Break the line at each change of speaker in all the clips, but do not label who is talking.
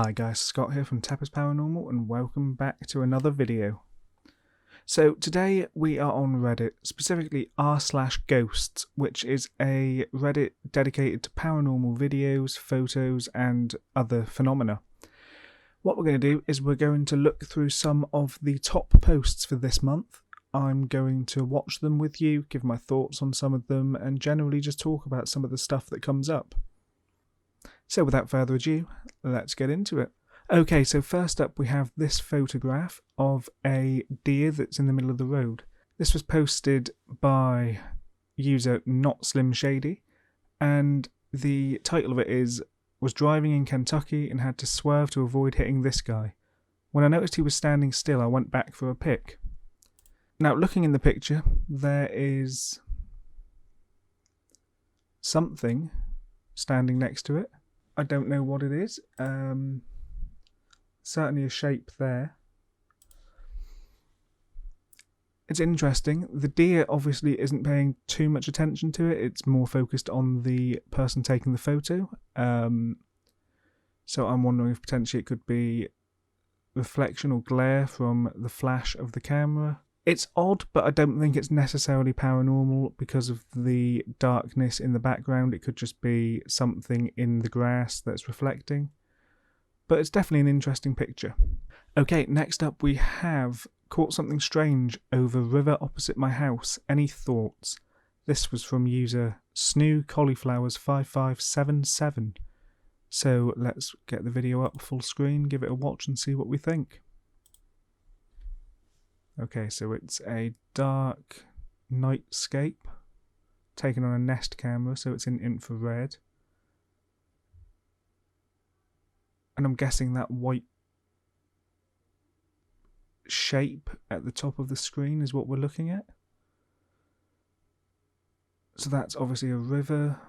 Hi guys, Scott here from TEPIS Paranormal and welcome back to another video. So today we are on Reddit, specifically r/ghosts, which is a Reddit dedicated to paranormal videos, photos and other phenomena. What we're going to do is we're going to look through some of the top posts for this month. I'm going to watch them with you, give my thoughts on some of them and generally just talk about some of the stuff that comes up. So without further ado, let's get into it. Okay, so first up we have this photograph of a deer that's in the middle of the road. This was posted by user Not Slim Shady, and the title of it is, "Was driving in Kentucky and had to swerve to avoid hitting this guy. When I noticed he was standing still, I went back for a pic." Now, looking in the picture, there is something standing next to it. I don't know what it is. Certainly a shape there. It's interesting. The deer obviously isn't paying too much attention to it. It's more focused on the person taking the photo. So I'm wondering if potentially it could be reflection or glare from the flash of the camera. It's odd, but I don't think it's necessarily paranormal because of the darkness in the background. It could just be something in the grass that's reflecting. But it's definitely an interesting picture. Okay, next up we have caught something strange over river opposite my house. Any thoughts? This was from user Snoo Cauliflowers 5577. So let's get the video up full screen, give it a watch and see what we think. Okay, so it's a dark nightscape taken on a Nest camera, so it's in infrared. And I'm guessing that white shape at the top of the screen is what we're looking at. So that's obviously a river.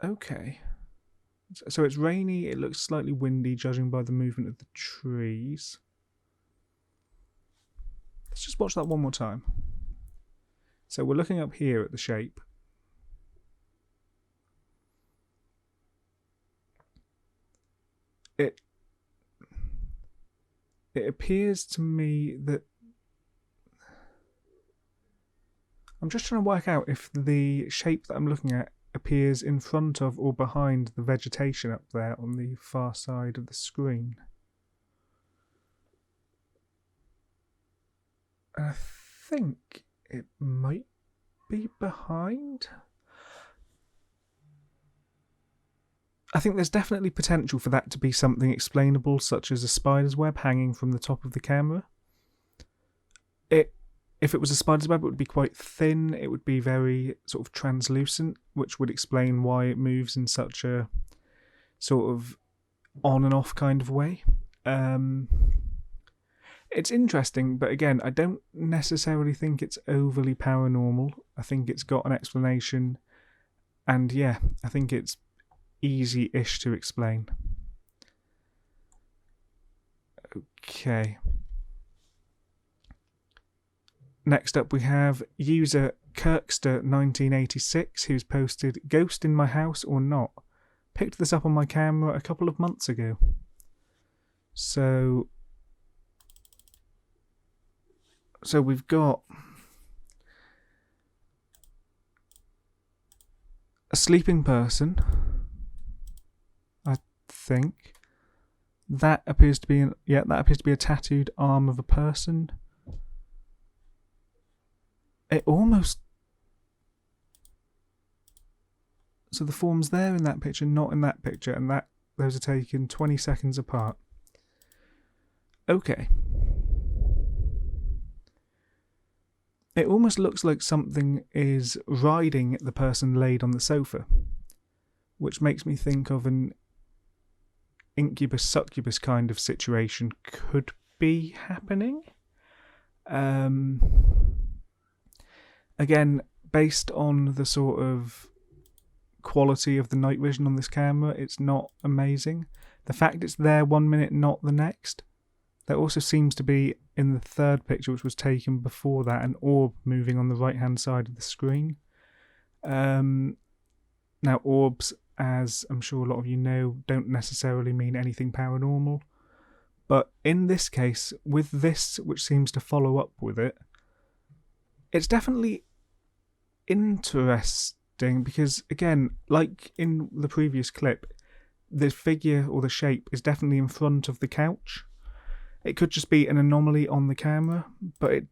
Okay. So it's rainy, it looks slightly windy judging by the movement of the trees. Let's just watch that one more time. So we're looking up here at the shape. It appears to me that I'm just trying to work out if the shape that I'm looking at appears in front of or behind the vegetation up there on the far side of the screen. I think it might be behind. I think there's definitely potential for that to be something explainable, such as a spider's web hanging from the top of the camera. If it was a spider's web, it would be quite thin, it would be very sort of translucent, which would explain why it moves in such a sort of on and off kind of way. It's interesting, but again, I don't necessarily think it's overly paranormal. I think it's got an explanation, and yeah, I think it's easy-ish to explain. Okay. Next up we have user Kirkster1986 who's posted, "Ghost in my house or not? Picked this up on my camera a couple of months ago." So we've got a sleeping person, I think. That appears to be a tattooed arm of a person. It almost... So the form's there in that picture, not in that picture, and those are taken 20 seconds apart. Okay. It almost looks like something is riding the person laid on the sofa, which makes me think of an incubus-succubus kind of situation could be happening. Again, based on the sort of quality of the night vision on this camera, it's not amazing. The fact it's there 1 minute, not the next, There also seems to be, in the third picture, which was taken before that, an orb moving on the right-hand side of the screen. Now, orbs, as I'm sure a lot of you know, don't necessarily mean anything paranormal. But in this case, with this, which seems to follow up with it, it's definitely interesting because, again, like in the previous clip, the figure or the shape is definitely in front of the couch. It could just be an anomaly on the camera, but it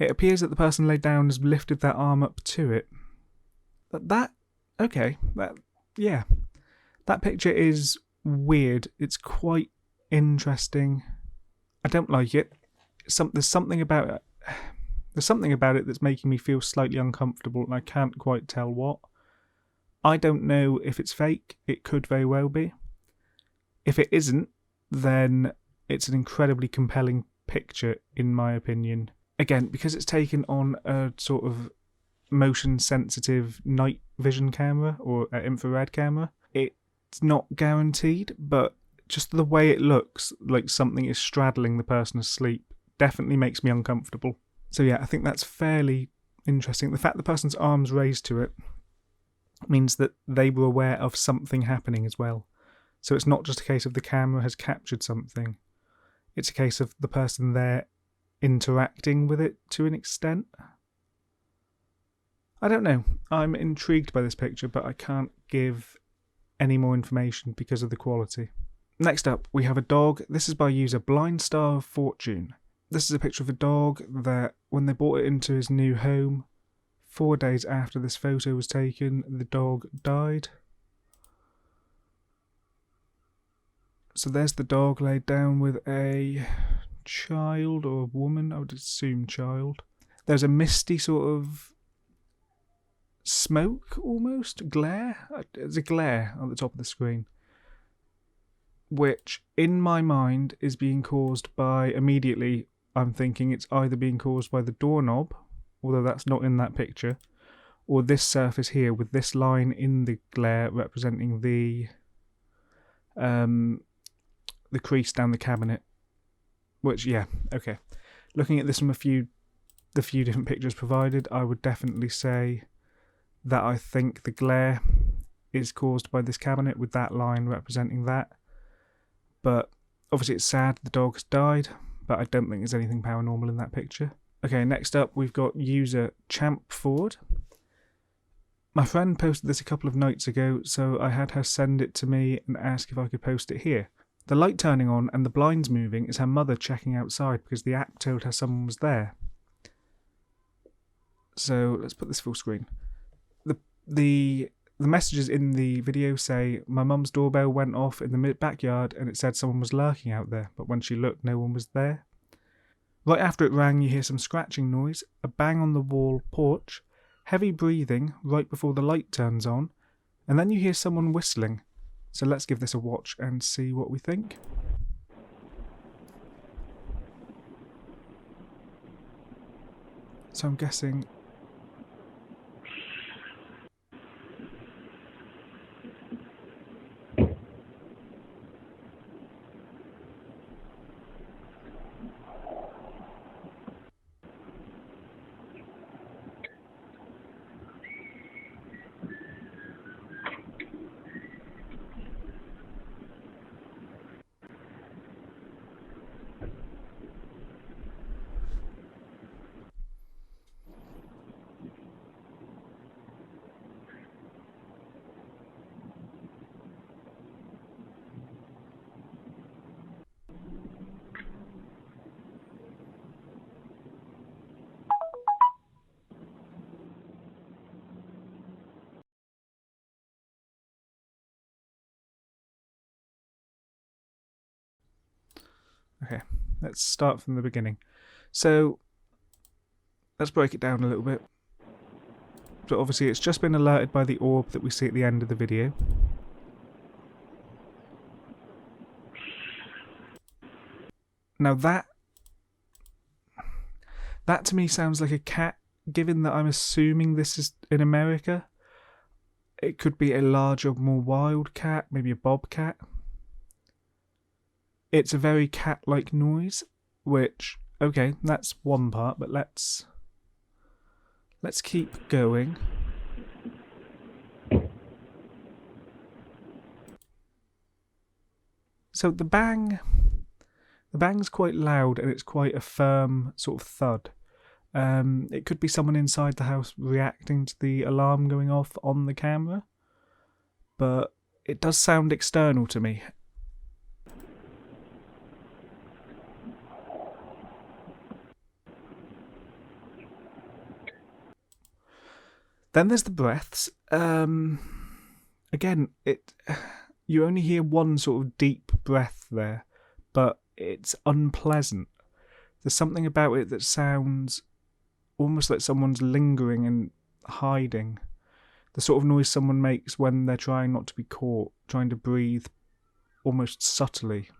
appears that the person laid down has lifted their arm up to it. That picture is weird. It's quite interesting. I don't like it. There's something about it. There's something about it that's making me feel slightly uncomfortable, and I can't quite tell what. I don't know if it's fake. It could very well be. If it isn't, then it's an incredibly compelling picture, in my opinion. Again, because it's taken on a sort of motion-sensitive night vision camera or infrared camera, it's not guaranteed, but just the way it looks like something is straddling the person asleep definitely makes me uncomfortable. So yeah, I think that's fairly interesting. The fact the person's arms raised to it means that they were aware of something happening as well. So it's not just a case of the camera has captured something. It's a case of the person there interacting with it to an extent. I don't know. I'm intrigued by this picture, but I can't give any more information because of the quality. Next up, we have a dog. This is by user Blind Star of Fortune. This is a picture of a dog that, when they brought it into his new home, 4 days after this photo was taken, the dog died. So there's the dog laid down with a child or a woman, I would assume child. There's a misty sort of smoke almost, glare. There's a glare on the top of the screen, which in my mind is being caused by, immediately I'm thinking it's either being caused by the doorknob, although that's not in that picture, or this surface here with this line in the glare representing the crease down the cabinet. Which, yeah, okay. Looking at this from the few different pictures provided, I would definitely say that I think the glare is caused by this cabinet with that line representing that. But obviously it's sad the dog has died, but I don't think there's anything paranormal in that picture. Okay, next up we've got user Champ Ford. My friend posted this a couple of nights ago, so I had her send it to me and ask if I could post it here. The light turning on and the blinds moving is her mother checking outside because the app told her someone was there. So let's put this full screen. The messages in the video say, my mum's doorbell went off in the backyard and it said someone was lurking out there, but when she looked, no one was there. Right after it rang, you hear some scratching noise, a bang on the wall porch, heavy breathing right before the light turns on, and then you hear someone whistling. So let's give this a watch and see what we think. So I'm guessing... Okay, let's start from the beginning. So, let's break it down a little bit. So obviously it's just been alerted by the orb that we see at the end of the video. Now that to me sounds like a cat, given that I'm assuming this is in America. It could be a larger, more wild cat, maybe a bobcat. It's a very cat-like noise, which, okay, that's one part, but let's keep going. So the bang's quite loud, and it's quite a firm sort of thud. It could be someone inside the house reacting to the alarm going off on the camera, but it does sound external to me. Then there's the breaths. Again, you only hear one sort of deep breath there, but it's unpleasant. There's something about it that sounds almost like someone's lingering and hiding. The sort of noise someone makes when they're trying not to be caught, trying to breathe almost subtly.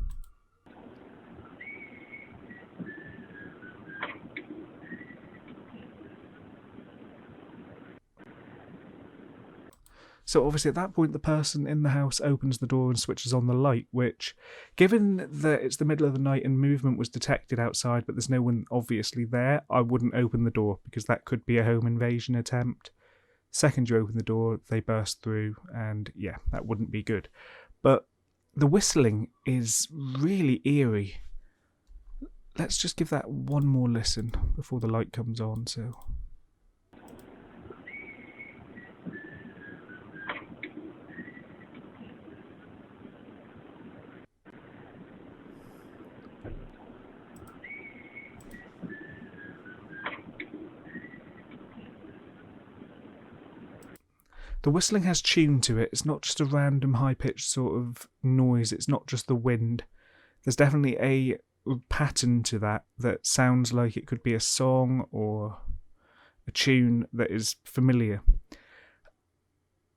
So obviously at that point the person in the house opens the door and switches on the light, which, given that it's the middle of the night and movement was detected outside but there's no one obviously there, I wouldn't open the door because that could be a home invasion attempt. Second you open the door, they burst through, and yeah, that wouldn't be good. But the whistling is really eerie. Let's just give that one more listen before the light comes on, so... The whistling has tune to it. It's not just a random high-pitched sort of noise. It's not just the wind. There's definitely a pattern to that sounds like it could be a song or a tune that is familiar.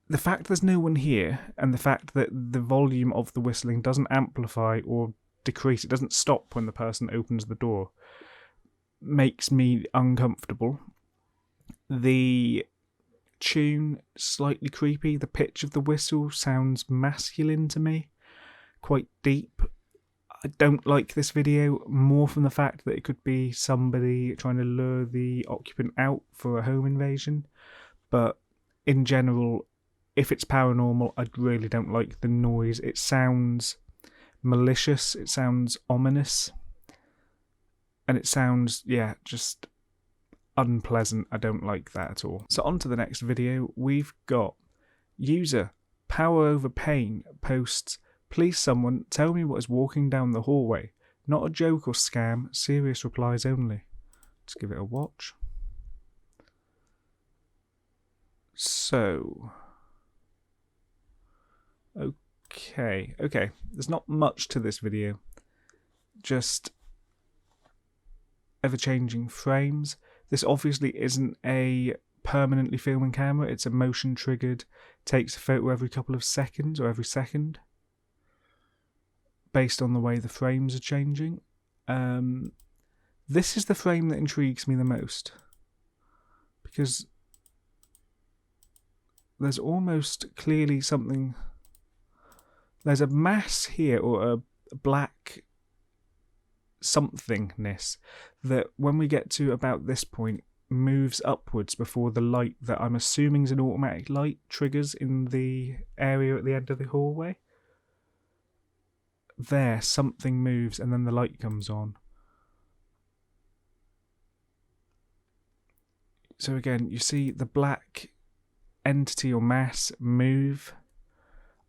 The fact there's no one here, and the fact that the volume of the whistling doesn't amplify or decrease, it doesn't stop when the person opens the door, makes me uncomfortable. The tune, slightly creepy. The pitch of the whistle sounds masculine to me, quite deep. I don't like this video, more from the fact that it could be somebody trying to lure the occupant out for a home invasion, but in general, if it's paranormal, I really don't like the noise. It sounds malicious, it sounds ominous, and it sounds, yeah, just unpleasant. I don't like that at all. So on to the next video. We've got user Power Over Pain posts, "Please someone tell me what is walking down the hallway. Not a joke or scam, serious replies only." Let's give it a watch. So, okay, there's not much to this video, just ever-changing frames. This obviously isn't a permanently filming camera, it's a motion triggered, takes a photo every couple of seconds or every second, based on the way the frames are changing. This is the frame that intrigues me the most, because there's almost clearly something, there's a mass here, or a black somethingness that when we get to about this point moves upwards before the light that I'm assuming is an automatic light triggers in the area at the end of the hallway. There, something moves and then the light comes on. So again, you see the black entity or mass move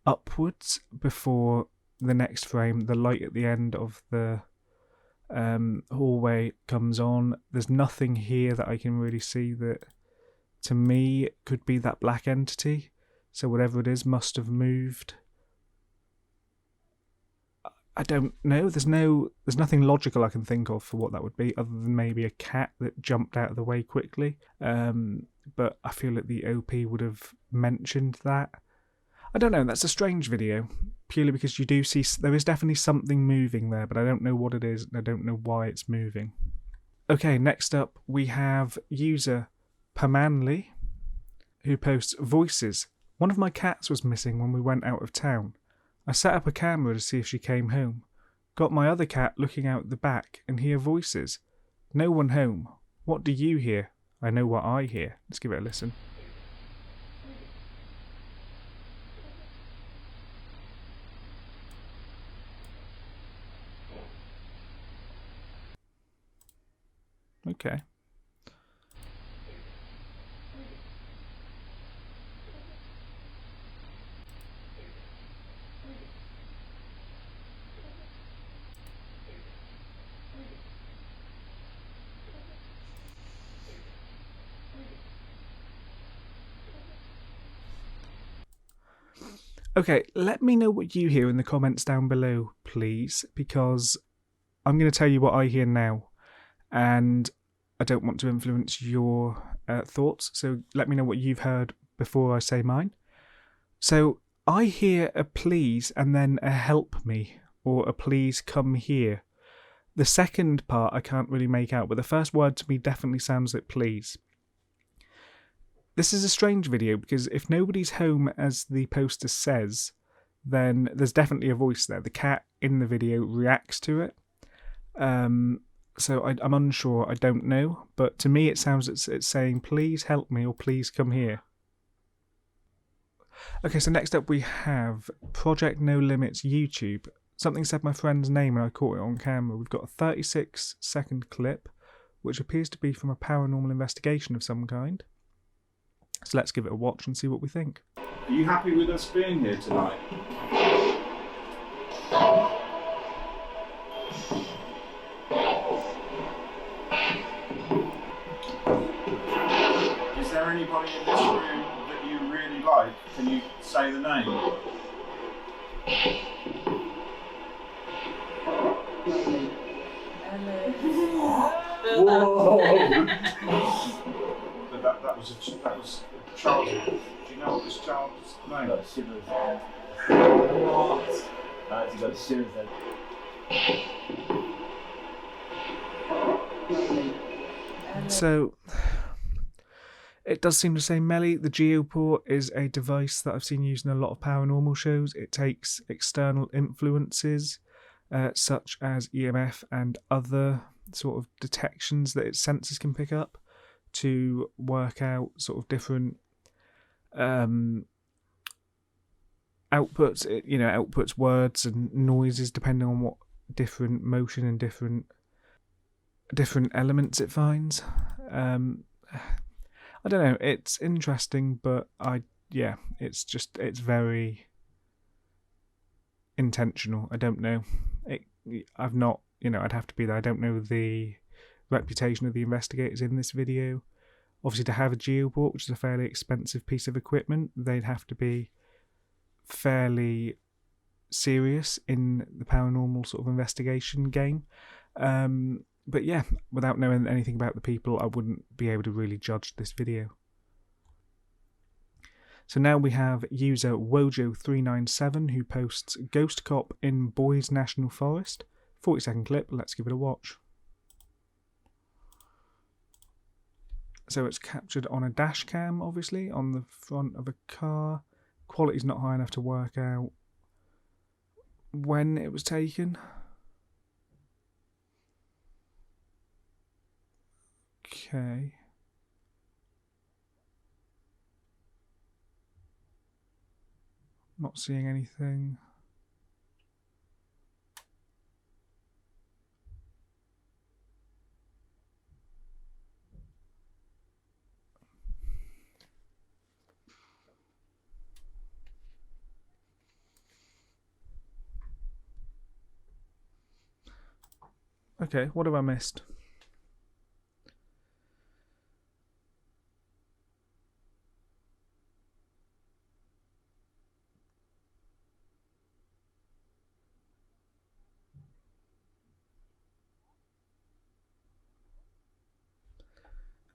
upwards before the next frame, the light at the end of the hallway comes on. There's nothing here that I can really see that to me could be that black entity, so whatever it is must have moved. I don't know, there's nothing logical I can think of for what that would be, other than maybe a cat that jumped out of the way quickly, but I feel that the OP would have mentioned that. I don't know, that's a strange video, purely because you do see, there is definitely something moving there, but I don't know what it is, and I don't know why it's moving. Okay, next up we have user Pamanley, who posts, "Voices. One of my cats was missing when we went out of town. I set up a camera to see if she came home. Got my other cat looking out the back and hear voices. No one home. What do you hear? I know what I hear. Let's give it a listen. Okay. Okay, let me know what you hear in the comments down below, please, because I'm going to tell you what I hear now, and I don't want to influence your thoughts, so let me know what you've heard before I say mine. So, I hear a please and then a help me, or a please come here. The second part I can't really make out, but the first word to me definitely sounds like please. This is a strange video because if nobody's home as the poster says, then there's definitely a voice there. The cat in the video reacts to it. So I'm unsure, I don't know, but to me it sounds it's saying please help me or please come here. Okay, so next up we have Project No Limits YouTube. Something said my friend's name and I caught it on camera. We've got a 36-second clip, which appears to be from a paranormal investigation of some kind. So let's give it a watch and see what we think.
Are you happy with us being here tonight? Is there anybody in this room that you really like? Can you say the name? Whoa! But that was a child. Do you know what this child's name is? What? I had to go to Shivers then.
So, it does seem to say Melly. The Geoport is a device that I've seen used in a lot of paranormal shows. It takes external influences, such as EMF and other sort of detections that its sensors can pick up, to work out sort of different outputs. It, outputs words and noises depending on what different motion and different elements it finds. I don't know. It's interesting, but it's very intentional. I don't know. I've not. I'd have to be there. I don't know the reputation of the investigators in this video. Obviously, to have a geoport, which is a fairly expensive piece of equipment, they'd have to be fairly serious in the paranormal sort of investigation game. But yeah, without knowing anything about the people, I wouldn't be able to really judge this video. So now we have user Wojo397 who posts Ghost Cop in Boys National Forest. 40-second clip, let's give it a watch. So it's captured on a dash cam, obviously, on the front of a car. Quality's not high enough to work out when it was taken. Okay. Not seeing anything. Okay, what have I missed?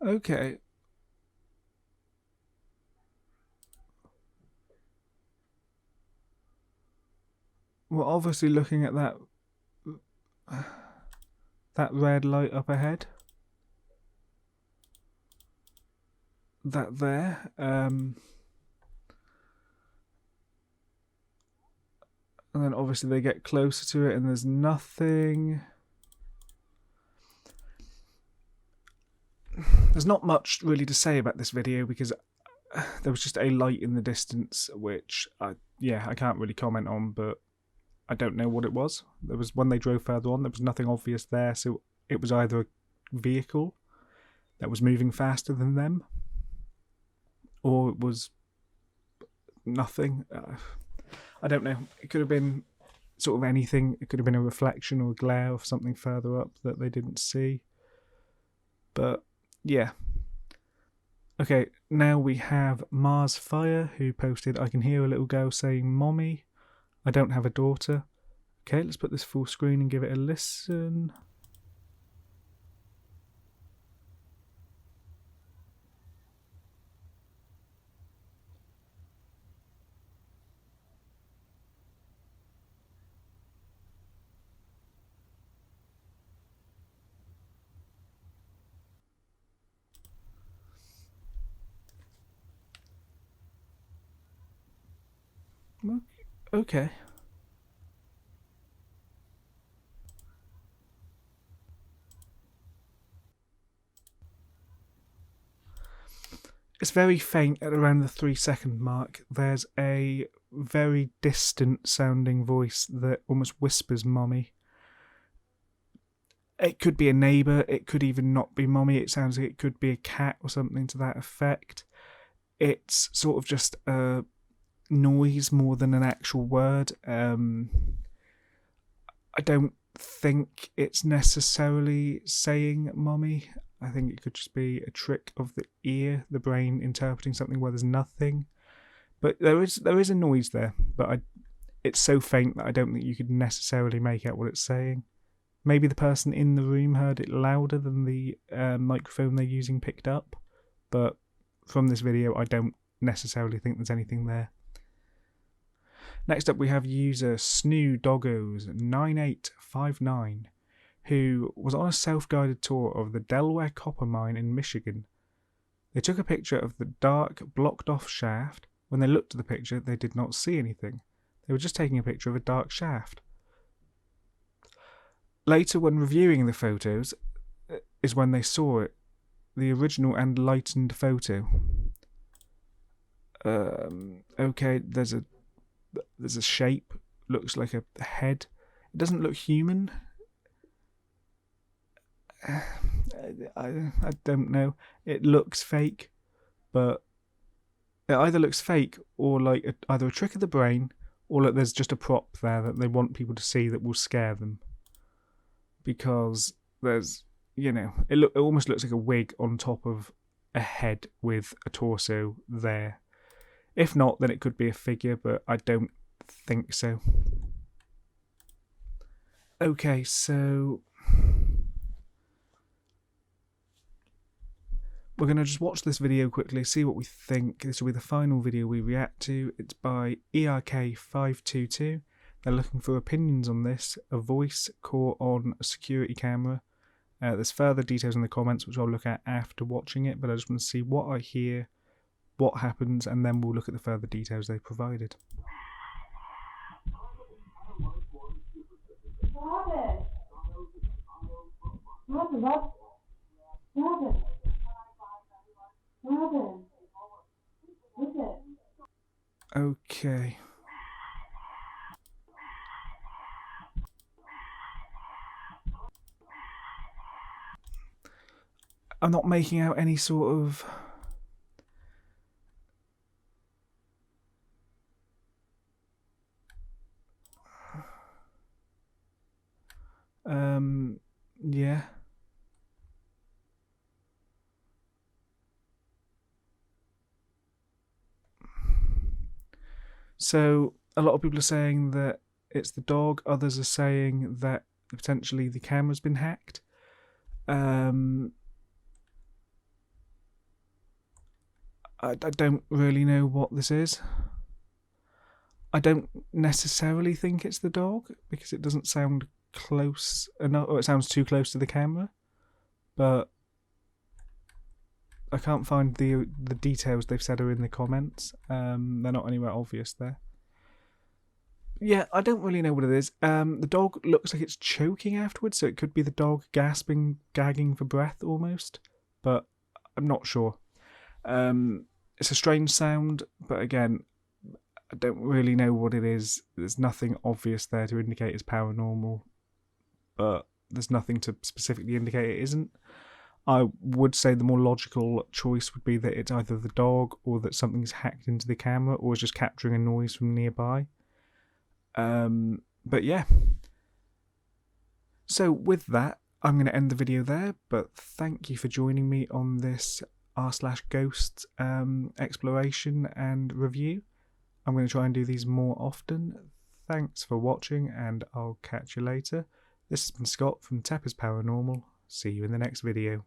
Okay. We're obviously looking at that red light up ahead. That there. And then obviously they get closer to it and there's nothing. There's not much really to say about this video because there was just a light in the distance, which I can't really comment on, but I don't know what it was. There was, when they drove further on, there was nothing obvious there, so it was either a vehicle that was moving faster than them, or it was nothing. I don't know. It could have been sort of anything. It could have been a reflection or a glare of something further up that they didn't see. But yeah. Okay, now we have Mars Fire, who posted, "I can hear a little girl saying, 'Mommy, I don't have a daughter.'" Okay, let's put this full screen and give it a listen. Okay. It's very faint at around the 3-second mark. There's a very distant sounding voice that almost whispers "Mommy." It could be a neighbour, it could even not be Mommy. It sounds like it could be a cat or something to that effect. It's sort of just a noise more than an actual word. I don't think it's necessarily saying "Mommy." I think it could just be a trick of the ear, the brain interpreting something where there's nothing. But there is a noise there, but it's so faint that I don't think you could necessarily make out what it's saying. Maybe the person in the room heard it louder than the microphone they're using picked up, but from this video I don't necessarily think there's anything there. Next up we have user SnooDoggos9859, who was on a self-guided tour of the Delaware copper mine in Michigan. They took a picture of the dark, blocked-off shaft. When they looked at the picture, they did not see anything. They were just taking a picture of a dark shaft. Later, when reviewing the photos, is when they saw it, the original and lightened photo. Okay, there's a shape, looks like a head. It doesn't look human. I don't know. It looks fake, but it either looks fake or like either a trick of the brain, or like there's just a prop there that they want people to see that will scare them. Because there's, it almost looks like a wig on top of a head with a torso there. If not, then it could be a figure, but I don't think so. Okay, so we're going to just watch this video quickly, see what we think. This will be the final video we react to. It's by ERK522. They're looking for opinions on this, a voice caught on a security camera. There's further details in the comments, which I'll look at after watching it, but I just want to see what I hear, what happens, and then we'll look at the further details they provided. Okay. I'm not making out any sort of yeah. So a lot of people are saying that it's the dog. Others are saying that potentially the camera's been hacked. I don't really know what this is. I don't necessarily think it's the dog because it doesn't sound close enough, or it sounds too close to the camera. But I can't find the details they've said are in the comments. They're not anywhere obvious there. Yeah, I don't really know what it is. The dog looks like it's choking afterwards, so it could be the dog gasping, gagging for breath almost, but I'm not sure. It's a strange sound, but again, I don't really know what it is. There's nothing obvious there to indicate it's paranormal, but there's nothing to specifically indicate it isn't. I would say the more logical choice would be that it's either the dog or that something's hacked into the camera or is just capturing a noise from nearby. But yeah. So with that, I'm going to end the video there, but thank you for joining me on this r/ghost exploration and review. I'm going to try and do these more often. Thanks for watching, and I'll catch you later. This has been Scott from TEPIS Paranormal. See you in the next video.